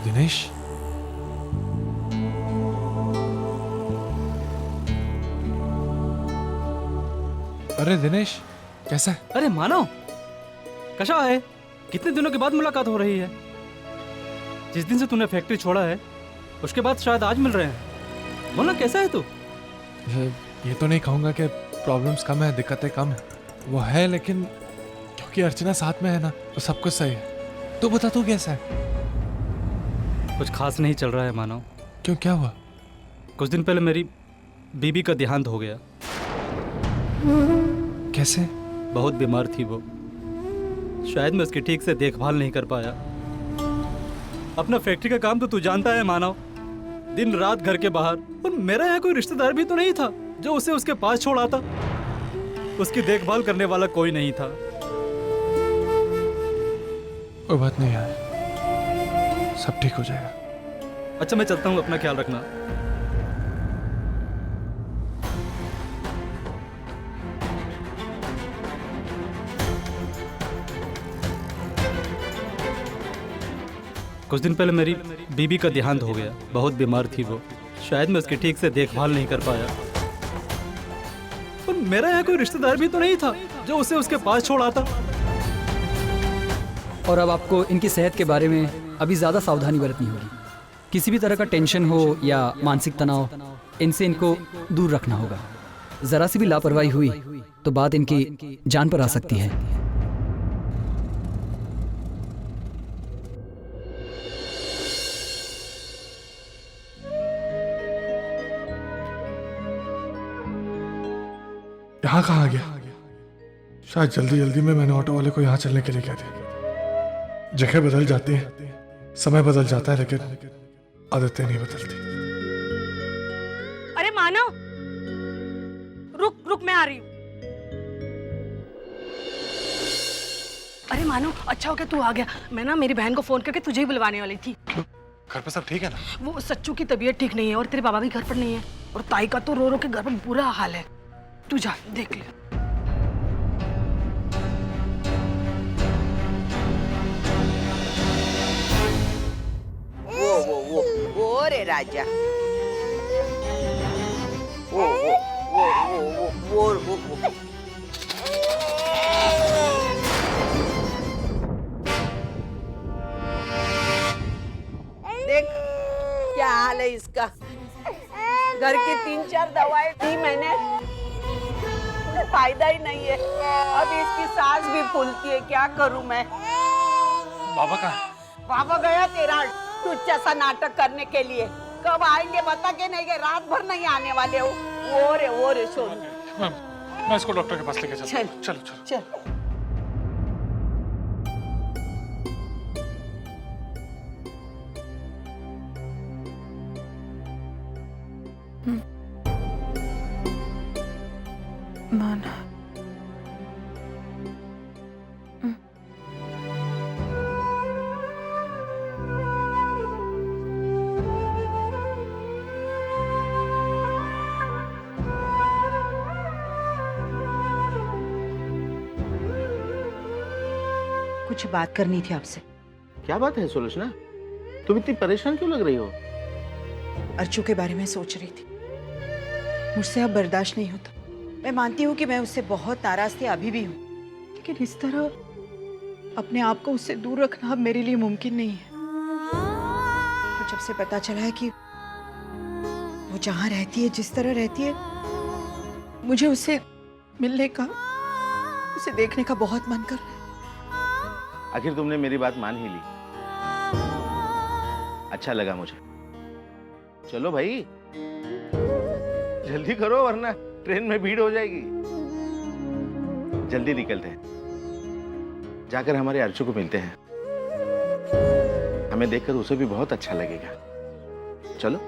दिनेश, अरे दिनेश कैसा है? अरे मानव, कशा है? कितने दिनों के बाद मुलाकात हो रही है। जिस दिन से तूने फैक्ट्री छोड़ा है उसके बाद शायद आज मिल रहे हैं। बोलना कैसा है तू? ये तो नहीं कहूंगा कि प्रॉब्लम्स कम है, दिक्कतें कम है, वो है, लेकिन क्योंकि अर्चना साथ में है ना तो सब कुछ सही है। तू बता, तू कैसा है? कुछ खास नहीं चल रहा है मानव। क्यों, क्या हुआ? कुछ दिन पहले मेरी बीबी का देहांत हो गया। कैसे? बहुत बीमार थी वो, शायद मैं उसकी ठीक से देखभाल नहीं कर पाया। अपना फैक्ट्री का काम तो तू जानता है मानव, दिन रात घर के बाहर। और मेरा यहाँ कोई रिश्तेदार भी तो नहीं था जो उसे उसके पास छोड़ आता। उसकी देखभाल करने वाला कोई नहीं था। कोई बात नहीं यार, सब ठीक हो जाएगा। अच्छा मैं चलता हूँ, अपना ख्याल रखना। कुछ दिन पहले मेरी बीबी का देहांत हो गया। बहुत बीमार थी वो, शायद मैं उसकी ठीक से देखभाल नहीं कर पाया। और मेरा यहाँ कोई रिश्तेदार भी तो नहीं था जो उसे उसके पास छोड़ आता। और अब आपको इनकी सेहत के बारे में अभी ज़्यादा सावधानी बरतनी होगी। किसी भी तरह का टेंशन हो या मानसिक तनाव, इनसे इनको दूर रखना होगा। ज़रा सी भी लापरवाही हुई तो बात इनकी जान पर आ सकती है। यहाँ कहाँ आ गया? शायद जल्दी जल्दी में मैंने ऑटो वाले को यहाँ चलने के लिए कह दिया। जगह बदल जाती है, समय बदल जाता है, लेकिन आदतें नहीं बदलती। अरे मानव, रुक रुक, मैं आ रही हूँ। अरे मानव, अच्छा हो गया तू आ गया। मैं ना मेरी बहन को फोन करके तुझे ही बुलवाने वाली थी। घर पे सब ठीक है ना? वो सच्चू की तबीयत ठीक नहीं है और तेरे बाबा भी घर पर नहीं है, और ताई का तो रो रो के घर पर बुरा हाल है। तू जा देख ले। वो रे राजा, वो देख क्या हाल है इसका। घर की 3-4 दवाएं दी मैंने, फायदा ही नहीं है। अब इसकी सांस भी फूलती है, क्या करूं मैं। बाबा का? बाबा गया तेरा तुच्चा सा नाटक करने के लिए। कब आएंगे बता के नहीं गए, रात भर नहीं आने वाले हो। वो रे सोनू, मैं इसको डॉक्टर के पास लेके चलता हूं। चल चलो चल। माना, कुछ बात करनी थी आपसे। क्या बात है सुलोचना? तुम इतनी परेशान क्यों लग रही हो? अर्चू के बारे में सोच रही थी। मुझसे अब बर्दाश्त नहीं होता। मैं मानती हूँ कि मैं उससे बहुत नाराज थी, अभी भी हूँ, लेकिन इस तरह अपने आप को उससे दूर रखना अब मेरे लिए मुमकिन नहीं है। तो जब से पता चला है कि वो जहाँ रहती है, जिस तरह रहती है, मुझे उससे मिलने का, उसे देखने का बहुत मन कर रहा है। आखिर तुमने मेरी बात मान ही ली, अच्छा लगा मुझे। चलो भाई जल्दी करो वरना ट्रेन में भीड़ हो जाएगी। जल्दी निकलते हैं, जाकर हमारे अर्चू को मिलते हैं। हमें देखकर उसे भी बहुत अच्छा लगेगा। चलो।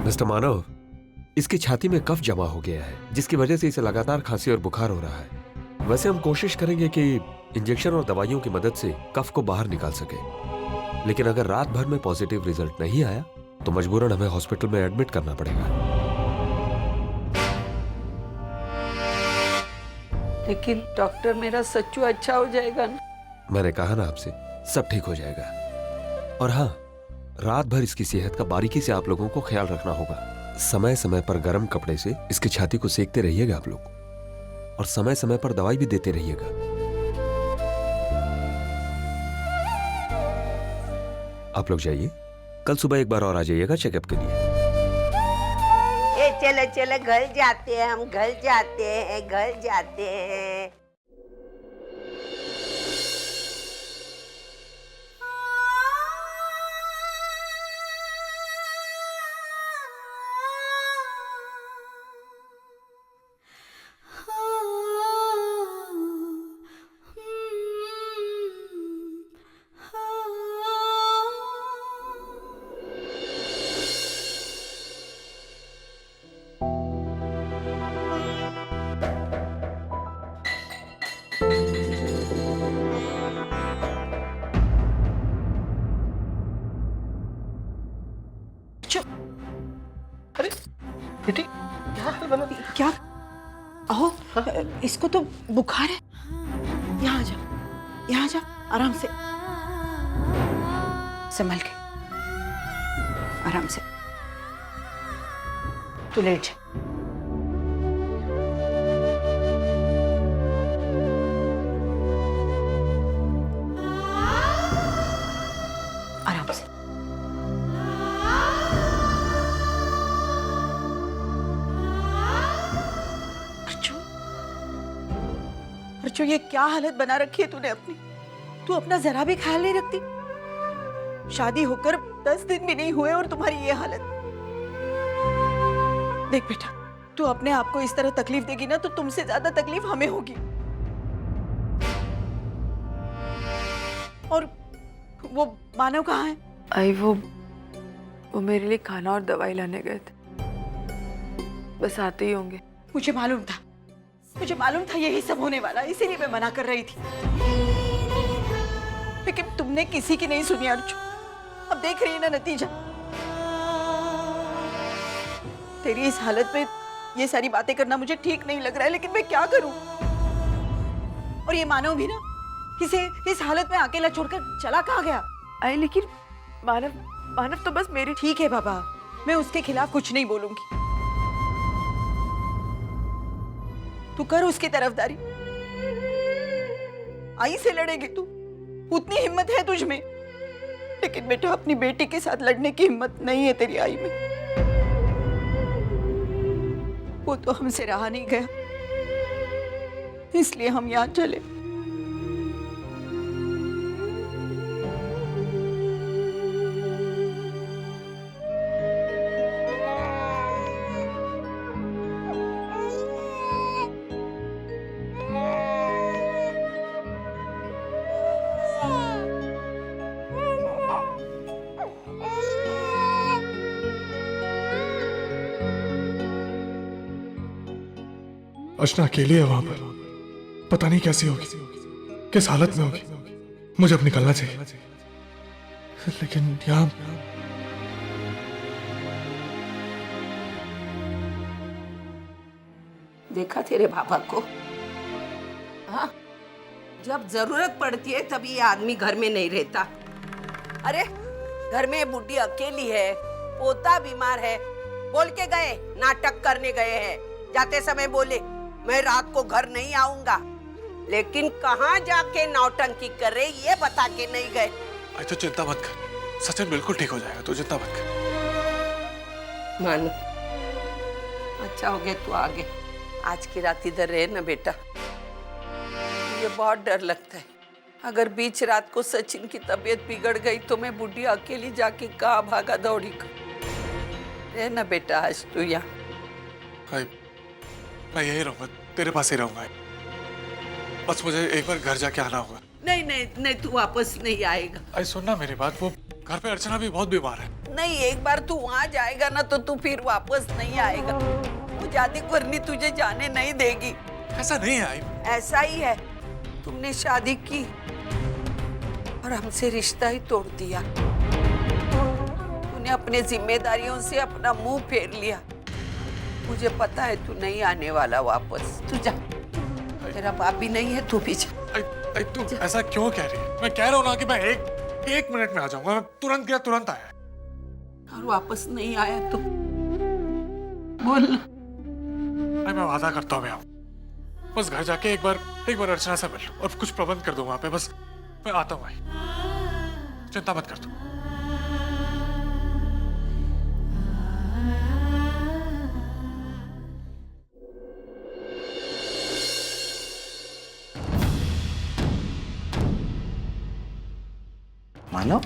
मिस्टर मानव, इसकी छाती में कफ जमा हो गया है, जिसकी वजह से इसे लगातार खांसी और बुखार हो रहा है। वैसे हम कोशिश करेंगे कि इंजेक्शन और दवाइयों की मदद से कफ को बाहर निकाल सके, लेकिन अगर रात भर में पॉजिटिव रिजल्ट नहीं आया तो मजबूरन हमें हॉस्पिटल में एडमिट करना पड़ेगा। लेकिन डॉक्टर मेरा सच्चू अच्छा हो जाएगा ना? मैंने कहा ना आपसे, सब ठीक हो जाएगा। और हाँ, रात भर इसकी सेहत का बारीकी से आप लोगों को ख्याल रखना होगा। समय समय पर गर्म कपड़े से इसकी छाती को सेकते रहिएगा आप लोग, और समय समय पर दवाई भी देते रहिएगा। आप लोग जाइए, कल सुबह एक बार और आ जाइएगा चेकअप के लिए। ए चलो चलो घर जाते हैं, हम घर जाते हैं, घर जाते हैं। अरे बेटी क्या हाल बना? क्या? अहो, इसको तो बुखार है। यहाँ आ जा, यहाँ आ जा, आराम से, संभल के, आराम से। तू लेट जा। आराम से। अर्चू, ये क्या हालत बना रखी है तूने अपनी? तू अपना जरा भी ख्याल नहीं रखती। शादी होकर 10 दिन भी नहीं हुए और तुम्हारी ये हालत। देख बेटा, तू अपने आप को इस तरह तकलीफ देगी ना तो तुमसे ज्यादा तकलीफ हमें होगी। और वो मानव कहाँ है? आई वो मेरे लिए खाना और दवाई लाने गए थे, बस आते ही होंगे। मुझे मालूम था यही सब होने वाला, इसीलिए मैं मना कर रही थी, लेकिन तुमने किसी की नहीं सुनी अर्चू। अब देख रही है ना नतीजा। तेरी इस हालत में ये सारी बातें करना मुझे ठीक नहीं लग रहा है, लेकिन मैं क्या करूं? और ये मानव भी ना, इसे इस हालत में अकेला छोड़कर चला कहाँ गया? आई लेकिन मानव तो बस मेरी। ठीक है बाबा, मैं उसके खिलाफ कुछ नहीं बोलूंगी। तू कर उसकी तरफदारी। आई से लड़ेगी तू, उतनी हिम्मत है तुझ में, लेकिन बेटा अपनी बेटी के साथ लड़ने की हिम्मत नहीं है तेरी आई में। वो तो हमसे रहा नहीं गया, इसलिए हम यहाँ चले। अर्चना अकेली है वहां पर, पता नहीं कैसी होगी, किस हालत में होगी। मुझे अब निकलना चाहिए, लेकिन यहाँ देखा तेरे पापा को? हाँ, जब जरूरत पड़ती है तभी ये आदमी घर में नहीं रहता। अरे घर में बुढ़ी अकेली है, पोता बीमार है, बोल के गए, नाटक करने गए हैं। जाते समय बोले मैं रात को घर नहीं आऊंगा, लेकिन कहाँ जाके नौटंकी कर रहे ये बता के नहीं गए। तो चिंता मत कर, सचिन बिल्कुल ठीक हो जाएगा, तू चिंता मत कर। मानो अच्छा हो गया तू आ गए। आज की रात इधर रहे ना बेटा, ये बहुत डर लगता है। अगर बीच रात को सचिन की तबीयत बिगड़ गई तो मैं बुढ़ी अकेली जाके कहाँ भागा दौड़ी कर। रहे ना बेटा आज तू यहाँ। मैं यही रहूंगा, तेरे पास ही रहूंगा। बस मुझे एक बार घर जाके आना होगा। नहीं नहीं नहीं, तू वापस नहीं आएगा। अरे सुनना मेरी बात, वो घर पे अर्चना भी बहुत बीमार है। नहीं, एक बार तू वहाँ जाएगा ना तो तू फिर वापस नहीं आएगा। वो जाती करनी तुझे जाने नहीं देगी। ऐसा नहीं है आई। ऐसा ही है, तुमने शादी की और हमसे रिश्ता ही तोड़ दिया। तूने अपने जिम्मेदारियों से अपना मुंह फेर लिया। मुझे पता है तू नहीं आने वाला वापस। तू जा। तेरा बाप भी नहीं है, तू भी जा। आई तू ऐसा क्यों कह रही है? मैं कह रहा हूँ ना कि मैं एक मिनट में आ जाऊंगा। मैं तुरंत गया तुरंत आया। और वापस नहीं आया तो बोल ना। मैं वादा करता हूँ मैं आऊँ। बस घर जाके एक बार अर्चना से मिल लूं और कुछ प्रबंध कर दूं वहां पे। बस मैं आता हूँ भाई, चिंता मत कर तू। मानव